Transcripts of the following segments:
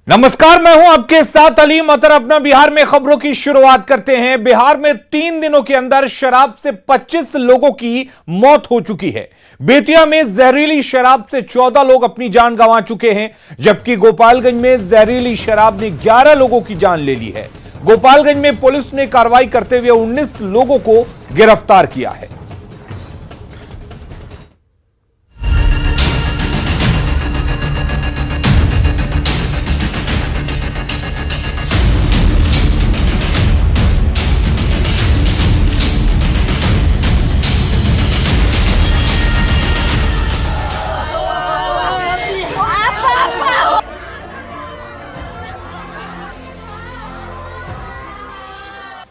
नमस्कार, मैं हूं आपके साथ अलीम अतर। अपना बिहार में खबरों की शुरुआत करते हैं। बिहार में 3 दिनों के अंदर शराब से 25 लोगों की मौत हो चुकी है। बेतिया में जहरीली शराब से 14 लोग अपनी जान गंवा चुके हैं, जबकि गोपालगंज में जहरीली शराब ने 11 लोगों की जान ले ली है। गोपालगंज में पुलिस ने कार्रवाई करते हुए 19 लोगों को गिरफ्तार किया है।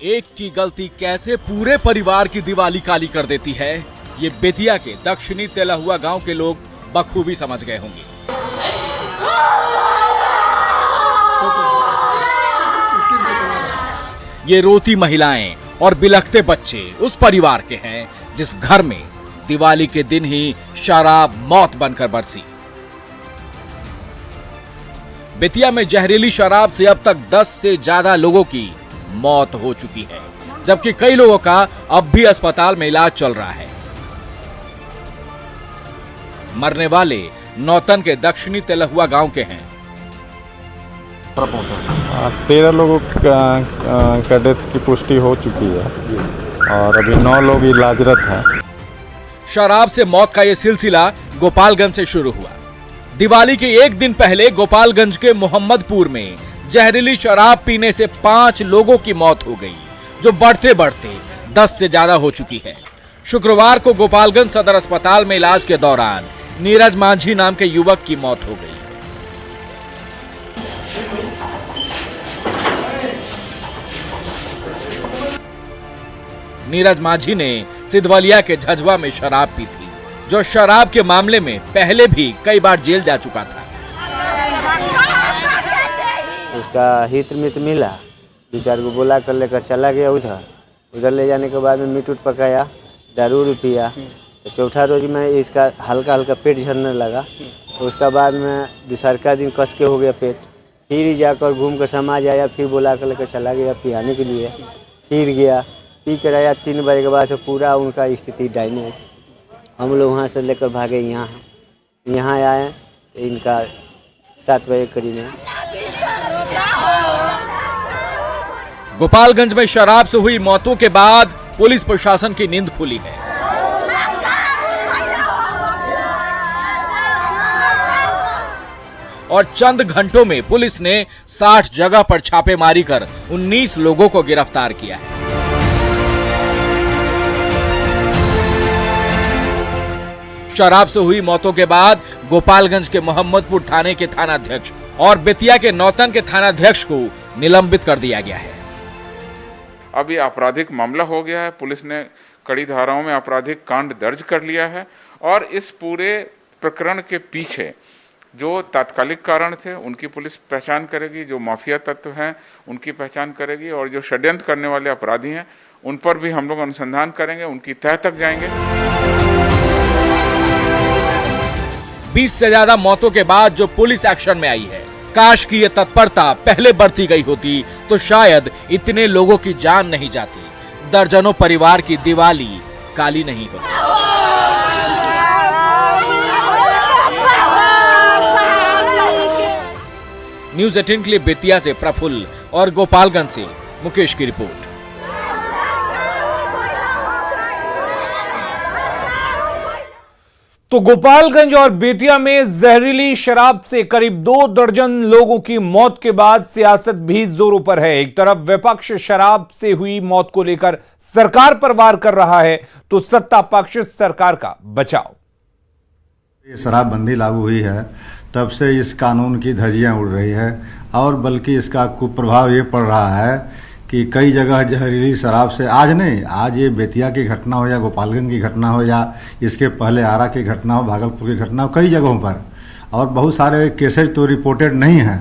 एक की गलती कैसे पूरे परिवार की दिवाली काली कर देती है, ये बेतिया के दक्षिणी तेलहुआ गांव के लोग बखूबी समझ गए होंगे। ये रोती महिलाएं और बिलखते बच्चे उस परिवार के हैं जिस घर में दिवाली के दिन ही शराब मौत बनकर बरसी। बेतिया में जहरीली शराब से अब तक 10 से ज्यादा लोगों की मौत हो चुकी है, जबकि कई लोगों का अब भी अस्पताल में इलाज चल रहा है। मरने वाले नौतन के दक्षिणी तेलहुआ गांव के हैं। 13 लोगों का डेथ की पुष्टि हो चुकी है और अभी 9 लोग इलाजरत हैं। शराब से मौत का यह सिलसिला गोपालगंज से शुरू हुआ। दिवाली के एक दिन पहले गोपालगंज के मोहम्मदपुर में जहरीली शराब पीने से 5 लोगों की मौत हो गई, जो बढ़ते बढ़ते 10 से ज्यादा हो चुकी है। शुक्रवार को गोपालगंज सदर अस्पताल में इलाज के दौरान नीरज मांझी नाम के युवक की मौत हो गई। नीरज मांझी ने सिद्धवलिया के झझवा में शराब पी थी, जो शराब के मामले में पहले भी कई बार जेल जा चुका था। उसका हित मित मिला, 2-4 को बोला कर लेकर चला गया उधर ले जाने के बाद में मीट उट पकाया, दारू पिया। तो चौथा रोज में इसका हल्का हल्का पेट झड़ने लगा। तो उसका बाद में दूसरा दिन कस के हो गया पेट। फिर ही जाकर घूम कर समाज आया, फिर बोला कर लेकर चला गया पियाने के लिए। फिर गया, पी कर आया 3 बजे के बाद से पूरा उनका स्थिति डायनेज। हम लोग वहाँ से लेकर भागे यहाँ आए तो इनका 7 बजे करीब में। गोपालगंज में शराब से हुई मौतों के बाद पुलिस प्रशासन की नींद खुली है। और चंद घंटों में पुलिस ने 60 जगह पर छापेमारी कर 19 लोगों को गिरफ्तार किया है। शराब से हुई मौतों के बाद गोपालगंज के मोहम्मदपुर थाने के थानाध्यक्ष और बेतिया के नौतन के थानाध्यक्ष को निलंबित कर दिया गया है। अब ये आपराधिक मामला हो गया है। पुलिस ने कड़ी धाराओं में आपराधिक कांड दर्ज कर लिया है और इस पूरे प्रकरण के पीछे जो तात्कालिक कारण थे उनकी पुलिस पहचान करेगी, जो माफिया तत्व हैं उनकी पहचान करेगी और जो षड्यंत्र करने वाले अपराधी हैं उन पर भी हम लोग अनुसंधान करेंगे, उनकी तह तक जाएंगे। 20 से ज्यादा मौतों के बाद जो पुलिस एक्शन में आई है, काश की ये तत्परता पहले बरती गई होती तो शायद इतने लोगों की जान नहीं जाती, दर्जनों परिवार की दिवाली काली नहीं होती। न्यूज़ 18 के लिए बेतिया से प्रफुल्ल और गोपालगंज से मुकेश की रिपोर्ट। तो गोपालगंज और बेतिया में जहरीली शराब से करीब 2 दर्जन लोगों की मौत के बाद सियासत भी जोरों पर है। एक तरफ विपक्ष शराब से हुई मौत को लेकर सरकार पर वार कर रहा है, तो सत्ता पक्ष सरकार का बचाव। ये शराबबंदी लागू हुई है तब से इस कानून की धज्जियां उड़ रही है और बल्कि इसका कुप्रभाव ये पड़ रहा है कि कई जगह जहरीली शराब से आज ये बेतिया की घटना हो या गोपालगंज की घटना हो या इसके पहले आरा की घटना हो, भागलपुर की घटना हो, कई जगहों पर और बहुत सारे केसेज तो रिपोर्टेड नहीं हैं,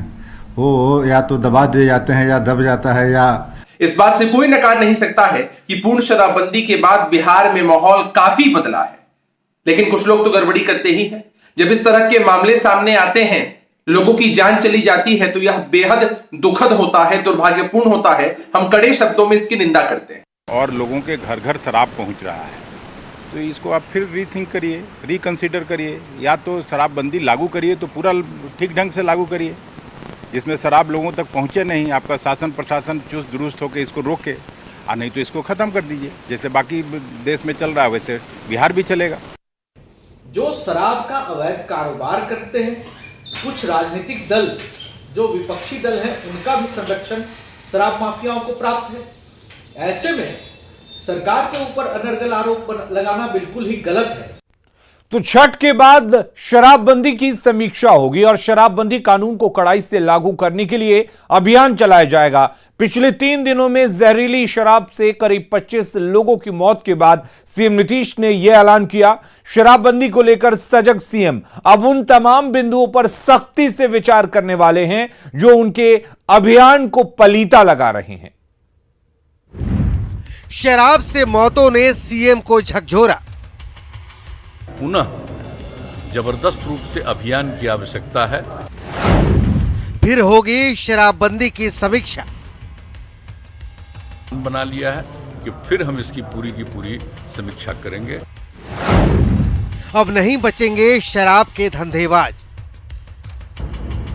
वो या तो दबा दिए जाते हैं या दब जाता है या इस बात से कोई नकार नहीं सकता है कि पूर्ण शराबबंदी के बाद बिहार में माहौल काफी बदला है, लेकिन कुछ लोग तो गड़बड़ी करते ही हैं। जब इस तरह के मामले सामने आते हैं लोगों की जान चली जाती है तो यह बेहद दुखद होता है, दुर्भाग्यपूर्ण होता है। हम कड़े शब्दों में इसकी निंदा करते हैं। और लोगों के घर घर शराब पहुंच रहा है, तो इसको आप फिर रीथिंक करिए, रिकंसीडर करिए, या तो शराबबंदी लागू करिए तो पूरा ठीक ढंग से लागू करिए, जिसमें शराब लोगों तक पहुंचे नहीं, आपका शासन प्रशासन चुस्त दुरुस्त होकर इसको रोके, और नहीं तो इसको ख़त्म कर दीजिए। जैसे बाकी देश में चल रहा है वैसे बिहार भी चलेगा। जो शराब का अवैध कारोबार करते हैं, कुछ राजनीतिक दल जो विपक्षी दल हैं उनका भी संरक्षण शराब माफियाओं को प्राप्त है। ऐसे में सरकार के ऊपर अनर्गल आरोप लगाना बिल्कुल ही गलत है। तो छठ के बाद शराबबंदी की समीक्षा होगी और शराबबंदी कानून को कड़ाई से लागू करने के लिए अभियान चलाया जाएगा। पिछले 3 दिनों में जहरीली शराब से करीब 25 लोगों की मौत के बाद सीएम नीतीश ने यह ऐलान किया। शराबबंदी को लेकर सजग सीएम अब उन तमाम बिंदुओं पर सख्ती से विचार करने वाले हैं जो उनके अभियान को पलीता लगा रहे हैं। शराब से मौतों ने सीएम को झकझोरा। पुनः जबरदस्त रूप से अभियान की आवश्यकता है। फिर होगी शराबबंदी की समीक्षा। बना लिया है कि फिर हम इसकी पूरी की पूरी समीक्षा करेंगे। अब नहीं बचेंगे शराब के धंधेबाज।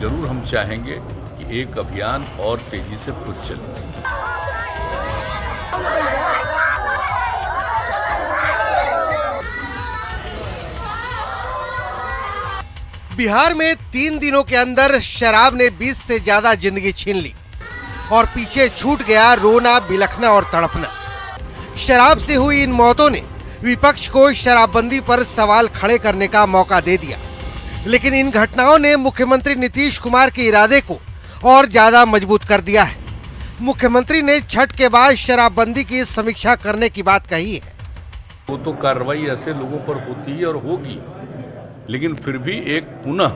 जरूर हम चाहेंगे कि एक अभियान और तेजी से फुट चले। बिहार में 3 दिनों के अंदर शराब ने 20 से ज्यादा जिंदगी छीन ली और पीछे छूट गया रोना, बिलखना और तड़पना। शराब से हुई इन मौतों ने विपक्ष को शराबबंदी पर सवाल खड़े करने का मौका दे दिया, लेकिन इन घटनाओं ने मुख्यमंत्री नीतीश कुमार के इरादे को और ज्यादा मजबूत कर दिया है। मुख्यमंत्री ने छठ के बाद शराबबंदी की समीक्षा करने की बात कही है। वो तो कार्रवाई ऐसे लोगों पर होती है और होगी, लेकिन फिर भी एक पुनः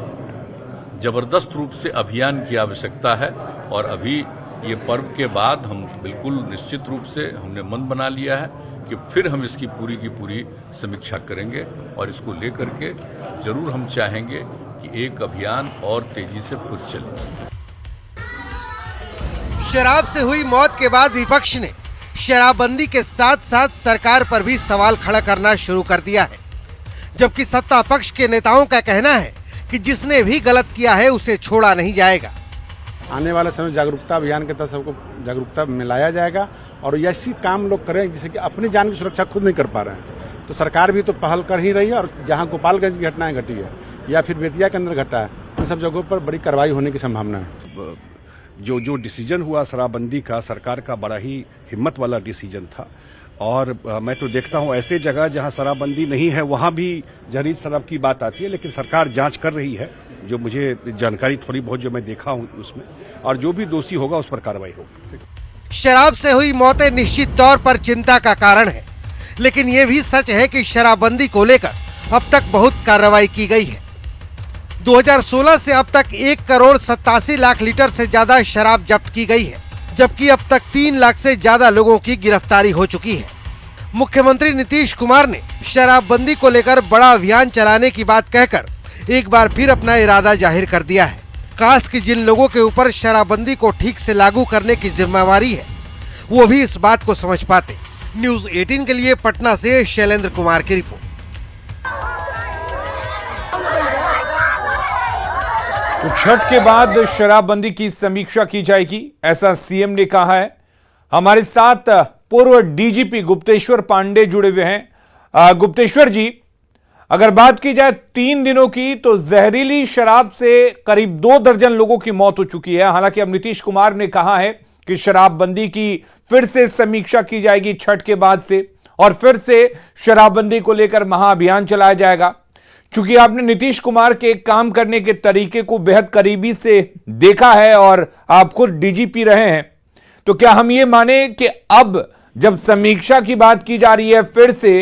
जबरदस्त रूप से अभियान की आवश्यकता है। और अभी ये पर्व के बाद हम बिल्कुल निश्चित रूप से हमने मन बना लिया है कि फिर हम इसकी पूरी की पूरी समीक्षा करेंगे और इसको लेकर के जरूर हम चाहेंगे कि एक अभियान और तेजी से फुट चले। शराब से हुई मौत के बाद विपक्ष ने शराबबंदी के साथ साथ सरकार पर भी सवाल खड़ा करना शुरू कर दिया है, जबकि सत्ता पक्ष के नेताओं का कहना है कि जिसने भी गलत किया है उसे छोड़ा नहीं जाएगा। आने वाले समय जागरूकता अभियान के तहत सबको जागरूकता मिलाया जाएगा और ऐसी काम लोग करें जिससे कि अपनी जान की सुरक्षा खुद नहीं कर पा रहे हैं। तो सरकार भी तो पहल कर ही रही है, और जहां गोपालगंज की घटनाएं घटी है या फिर बेतिया के अंदर घटा है, उन सब जगहों पर बड़ी कार्रवाई होने की संभावना है। जो डिसीजन हुआ शराबबंदी का, सरकार का बड़ा ही हिम्मत वाला डिसीजन था। और मैं तो देखता हूं ऐसे जगह जहां शराबबंदी नहीं है वहां भी जहरीली शराब की बात आती है, लेकिन सरकार जांच कर रही है। जो मुझे जानकारी थोड़ी बहुत जो मैं देखा हूं उसमें, और जो भी दोषी होगा उस पर कार्रवाई होगी। शराब से हुई मौतें निश्चित तौर पर चिंता का कारण है, लेकिन ये भी सच है कि शराबबंदी को लेकर अब तक बहुत कार्रवाई की गई है। 2016 से अब तक 1,87,00,000 लीटर से ज्यादा शराब जब्त की गई है, जबकि अब तक 3 लाख से ज्यादा लोगों की गिरफ्तारी हो चुकी है। मुख्यमंत्री नीतीश कुमार ने शराबबंदी को लेकर बड़ा अभियान चलाने की बात कहकर एक बार फिर अपना इरादा जाहिर कर दिया है। काश कि जिन लोगों के ऊपर शराबबंदी को ठीक से लागू करने की जिम्मेवारी है वो भी इस बात को समझ पाते। न्यूज़ 18 के लिए पटना से शैलेंद्र कुमार की रिपोर्ट। तो छठ के बाद शराबबंदी की समीक्षा की जाएगी, ऐसा सीएम ने कहा है। हमारे साथ पूर्व डीजीपी गुप्तेश्वर पांडे जुड़े हुए हैं। गुप्तेश्वर जी, अगर बात की जाए 3 दिनों की, तो जहरीली शराब से करीब 2 दर्जन लोगों की मौत हो चुकी है। हालांकि अब नीतीश कुमार ने कहा है कि शराबबंदी की फिर से समीक्षा की जाएगी छठ के बाद से, और फिर से शराबबंदी को लेकर महाअभियान चलाया जाएगा। चूंकि आपने नीतीश कुमार के काम करने के तरीके को बेहद करीबी से देखा है और आप खुद डीजीपी रहे हैं, तो क्या हम ये माने कि अब जब समीक्षा की बात की जा रही है फिर से,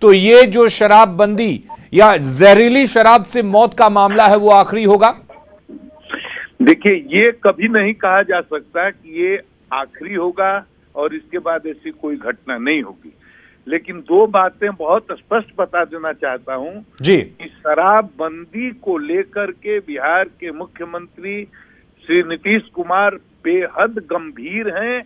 तो ये जो शराबबंदी या जहरीली शराब से मौत का मामला है वो आखिरी होगा? देखिए, ये कभी नहीं कहा जा सकता कि ये आखिरी होगा और इसके बाद ऐसी कोई घटना नहीं होगी, लेकिन दो बातें बहुत स्पष्ट बता देना चाहता हूं जी कि शराबबंदी को लेकर के बिहार के मुख्यमंत्री श्री नीतीश कुमार बेहद गंभीर हैं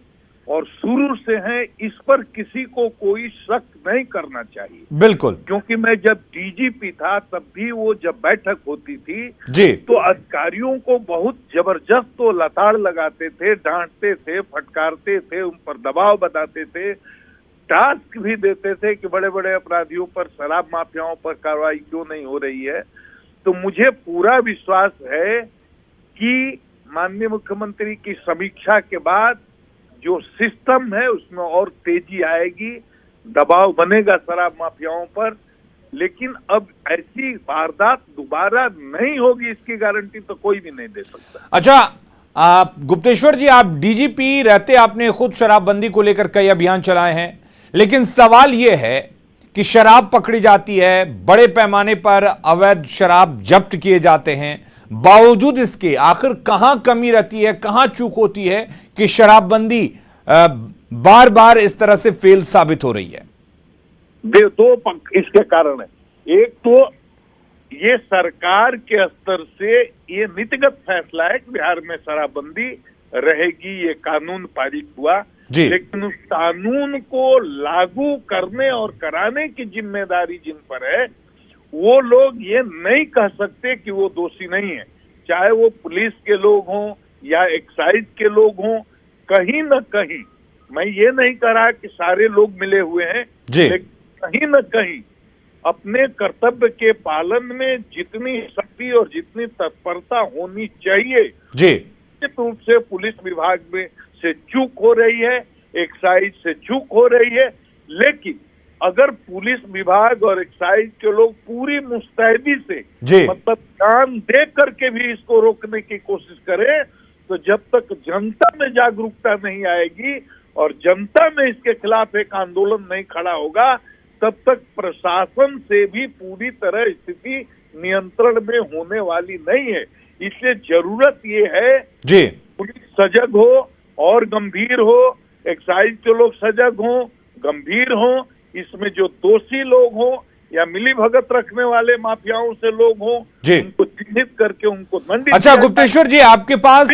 और शुरू से हैं। इस पर किसी को कोई शक नहीं करना चाहिए, बिल्कुल, क्योंकि मैं जब डीजीपी था तब भी वो जब बैठक होती थी जी तो अधिकारियों को बहुत जबरदस्त तो लताड़ लगाते थे, डांटते थे, फटकारते थे, उन पर दबाव बनाते थे, टास्क भी देते थे कि बड़े बड़े अपराधियों पर, शराब माफियाओं पर कार्रवाई क्यों नहीं हो रही है। तो मुझे पूरा विश्वास है कि माननीय मुख्यमंत्री की समीक्षा के बाद जो सिस्टम है उसमें और तेजी आएगी, दबाव बनेगा शराब माफियाओं पर, लेकिन अब ऐसी वारदात दोबारा नहीं होगी इसकी गारंटी तो कोई भी नहीं दे सकता। अच्छा, गुप्तेश्वर जी, आप डीजीपी रहते आपने खुद शराबबंदी को लेकर कई अभियान चलाए हैं, लेकिन सवाल यह है कि शराब पकड़ी जाती है, बड़े पैमाने पर अवैध शराब जब्त किए जाते हैं, बावजूद इसके आखिर कहां कमी रहती है, कहां चूक होती है कि शराबबंदी बार बार इस तरह से फेल साबित हो रही है? दो पक्ष इसके कारण है। एक तो ये सरकार के स्तर से ये नीतिगत फैसला है कि बिहार में शराबबंदी रहेगी, ये कानून पारित हुआ, लेकिन उस कानून को लागू करने और कराने की जिम्मेदारी जिन पर है वो लोग ये नहीं कह सकते कि वो दोषी नहीं है, चाहे वो पुलिस के लोग हों या एक्साइज के लोग हों। कहीं न कहीं, मैं ये नहीं कह रहा कि सारे लोग मिले हुए हैं, लेकिन कहीं न कहीं अपने कर्तव्य के पालन में जितनी शक्ति और जितनी तत्परता होनी चाहिए निश्चित रूप से पुलिस विभाग में से चूक हो रही है, एक्साइज से चूक हो रही है। लेकिन अगर पुलिस विभाग और एक्साइज के लोग पूरी मुस्तैदी से मतलब जान दे करके भी इसको रोकने की कोशिश करें, तो जब तक जनता में जागरूकता नहीं आएगी और जनता में इसके खिलाफ एक आंदोलन नहीं खड़ा होगा, तब तक प्रशासन से भी पूरी तरह स्थिति नियंत्रण में होने वाली नहीं है। इसलिए जरूरत ये है पुलिस सजग हो और गंभीर हो, एक्साइज के लोग सजग हो, गंभीर हो, इसमें जो दोषी लोग हों या मिली भगत रखने वाले माफियाओं से लोग हों उनको चिन्हित करके उनको दंडित। अच्छा गुप्तेश्वर जी, आपके पास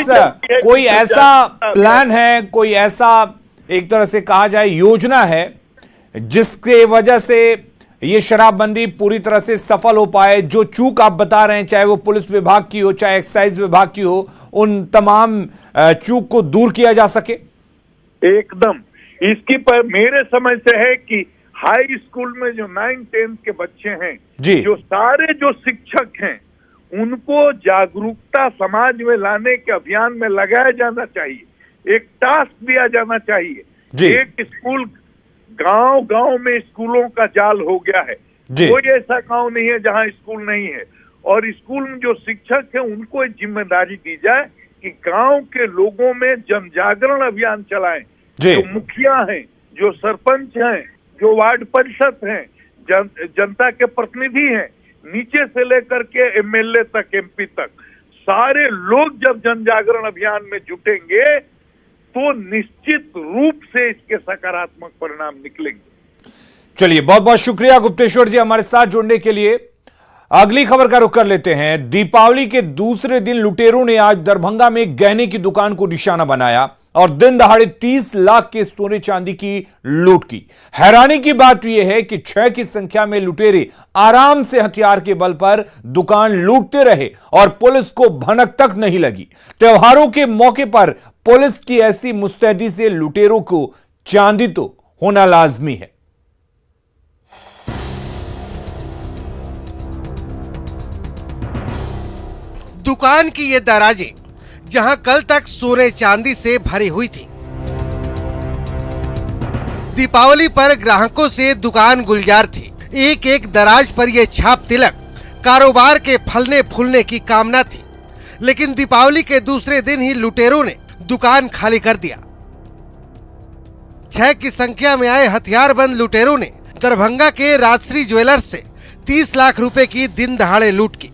कोई ऐसा प्लान है, कोई ऐसा एक तरह से कहा जाए योजना है जिसके वजह से ये शराबबंदी पूरी तरह से सफल हो पाए? जो चूक आप बता रहे हैं, चाहे वो पुलिस विभाग की हो चाहे एक्साइज विभाग की हो, उन तमाम चूक को दूर किया जा सके? एकदम। इसकी पर मेरे समझ से है कि हाई स्कूल में जो 9-10 के बच्चे हैं, जो सारे जो शिक्षक हैं, उनको जागरूकता समाज में लाने के अभियान में लगाया जाना चाहिए। एक टास्क दिया जाना चाहिए। एक स्कूल, गांव में स्कूलों का जाल हो गया है, कोई ऐसा गांव नहीं है जहां स्कूल नहीं है, और स्कूल में जो शिक्षक हैं उनको एक जिम्मेदारी दी जाए कि गांव के लोगों में जन जागरण अभियान चलाएं। जो मुखिया हैं, जो सरपंच हैं, जो वार्ड परिषद हैं, जनता के प्रतिनिधि हैं, नीचे से लेकर के एमएलए तक, एमपी तक, सारे लोग जब जन जागरण अभियान में जुटेंगे तो निश्चित रूप से इसके सकारात्मक परिणाम निकलेंगे। चलिए, बहुत बहुत शुक्रिया गुप्तेश्वर जी हमारे साथ जुड़ने के लिए। अगली खबर का रुख कर लेते हैं। दीपावली के दूसरे दिन लुटेरों ने आज दरभंगा में गहने की दुकान को निशाना बनाया और दिन दहाड़े 30 लाख के सोने चांदी की लूट की। हैरानी की बात यह है कि 6 की संख्या में लुटेरे आराम से हथियार के बल पर दुकान लूटते रहे और पुलिस को भनक तक नहीं लगी। त्योहारों के मौके पर पुलिस की ऐसी मुस्तैदी से लुटेरों को चांदी तो होना लाजमी है। दुकान की ये दराजें जहां कल तक सोने चांदी से भरी हुई थी, दीपावली पर ग्राहकों से दुकान गुलजार थी। एक एक दराज पर यह छाप तिलक कारोबार के फलने फूलने की कामना थी, लेकिन दीपावली के दूसरे दिन ही लुटेरों ने दुकान खाली कर दिया। 6 की संख्या में आए हथियारबंद लुटेरों ने दरभंगा के राजश्री ज्वेलर्स से 30 लाख रुपए की दिन दहाड़े लूट की।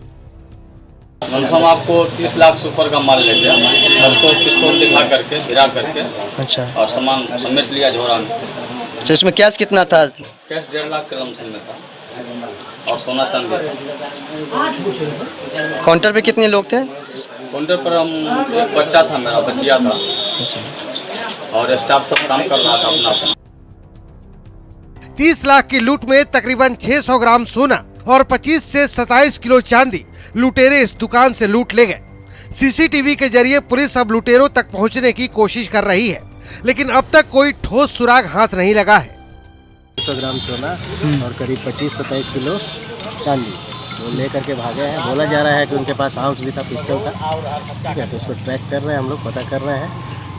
हम आपको 30 लाख से ऊपर का माल लेते हैं, सबको पिस्तौल दिखा करके गिरा करके, अच्छा, और सामान समेट लिया झोरा में। अच्छा, इसमें कैश कितना था? कैश 1.5 लाख के लमसम में था और सोना चांदी था। काउंटर पे कितने लोग थे? काउंटर पर हम एक बच्चा था, मेरा बच्चिया था और स्टाफ सब काम कर रहा था अपना अपना। 30 लाख की लूट में तकरीबन 600 ग्राम सोना और 25 से 27 किलो चांदी लुटेरे इस दुकान से लूट ले गए। सीसीटीवी के जरिए पुलिस अब लुटेरों तक पहुंचने की कोशिश कर रही है, लेकिन अब तक कोई ठोस सुराग हाथ नहीं लगा है। 100 ग्राम सोना और करीब 25-27 किलो चांदी वो लेकर के भागे हैं। बोला जा रहा है कि उनके पास आर्म्स भी था, पिस्टल था। ठीक है, तो उसको ट्रैक कर रहे हैं हम लोग, पता कर रहे हैं।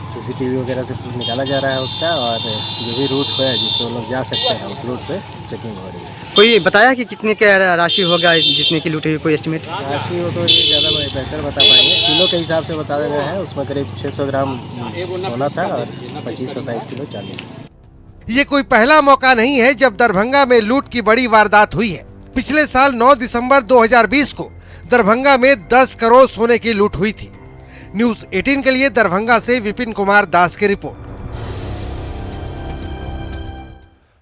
सीसीटीवी वगैरह से निकाला जा रहा है उसका, और जो भी रूट पे है जिसपे वो लोग जा सकते हैं उस रूट पे चेकिंग हो रही है। कोई बताया कि कितने का राशि होगा जितने की लूटी हुई, कोई एस्टिमेट? राशि वो तो ये ज़्यादा बेहतर बता पाएंगे, किलो के हिसाब से बता रहे हैं। उसमें करीब 600 ग्राम सोना था और 25-27 किलो चांदी। ये कोई पहला मौका नहीं है जब दरभंगा में लूट की बड़ी वारदात हुई है। पिछले साल 9 दिसंबर 2020 को दरभंगा में 10 करोड़ सोने की लूट हुई थी। न्यूज 18 के लिए दरभंगा से विपिन कुमार दास की रिपोर्ट।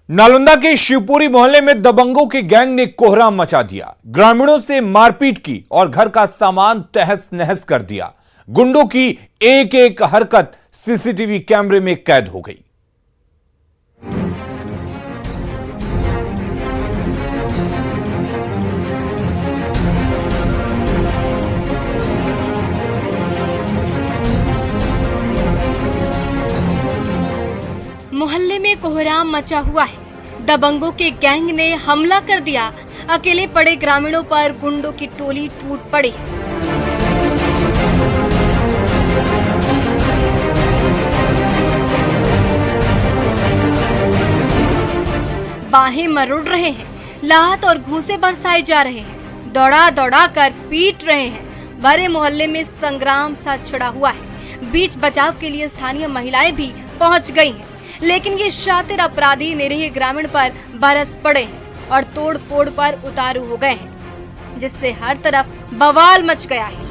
नालंदा के शिवपुरी मोहल्ले में दबंगों की गैंग ने कोहराम मचा दिया। ग्रामीणों से मारपीट की और घर का सामान तहस नहस कर दिया। गुंडों की एक एक हरकत सीसीटीवी कैमरे में कैद हो गई। मोहल्ले में कोहराम मचा हुआ है। दबंगों के गैंग ने हमला कर दिया। अकेले पड़े ग्रामीणों पर गुंडों की टोली टूट पड़ी। बाहें मरोड़ रहे हैं, लात और घूंसे बरसाए जा रहे हैं, दौड़ा दौड़ा कर पीट रहे हैं। भरे मोहल्ले में संग्राम सा छिड़ा हुआ है। बीच बचाव के लिए स्थानीय महिलाएं भी पहुंच गई हैं, लेकिन ये शातिर अपराधी निरीह ग्रामीण पर बरस पड़े हैं और तोड़ फोड़ पर उतारू हो गए हैं, जिससे हर तरफ बवाल मच गया है।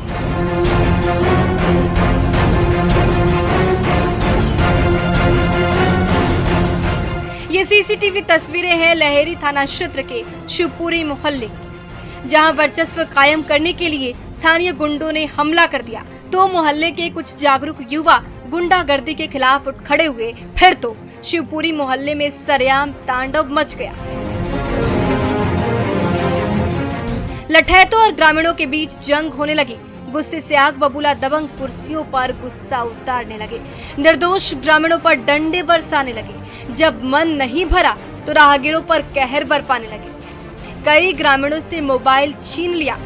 ये सीसीटीवी तस्वीरें हैं लहेरी थाना क्षेत्र के शिवपुरी मोहल्ले की, जहां वर्चस्व कायम करने के लिए स्थानीय गुंडों ने हमला कर दिया। तो मोहल्ले के कुछ जागरूक युवा गुंडागर्दी के खिलाफ उठ खड़े हुए, फिर तो शिवपुरी मोहल्ले में सरेआम तांडव मच गया। लठैतों और ग्रामीणों के बीच जंग होने लगी। गुस्से से आग बबूला दबंग कुर्सियों पर गुस्सा उतारने लगे, निर्दोष ग्रामीणों पर डंडे बरसाने लगे। जब मन नहीं भरा तो राहगीरों पर कहर बरपाने लगे। कई ग्रामीणों से मोबाइल छीन लिया।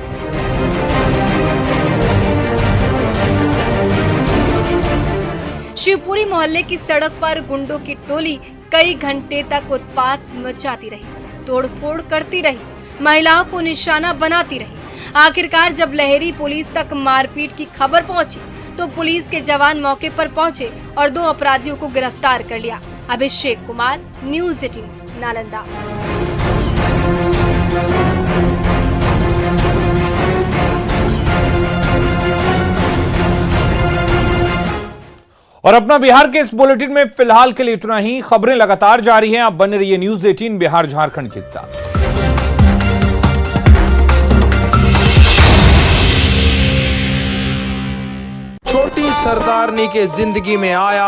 शिवपुरी मोहल्ले की सड़क पर गुंडों की टोली कई घंटे तक उत्पात मचाती रही, तोड़फोड़ करती रही, महिलाओं को निशाना बनाती रही। आखिरकार जब लहेरी पुलिस तक मारपीट की खबर पहुंची तो पुलिस के जवान मौके पर पहुंचे और 2 अपराधियों को गिरफ्तार कर लिया। अभिषेक कुमार, न्यूज 18 नालंदा। और अपना बिहार के इस बुलेटिन में फिलहाल के लिए इतना ही। खबरें लगातार जारी हैं, आप बने रहिए न्यूज 18 बिहार झारखंड के साथ। छोटी सरदारनी के जिंदगी में आया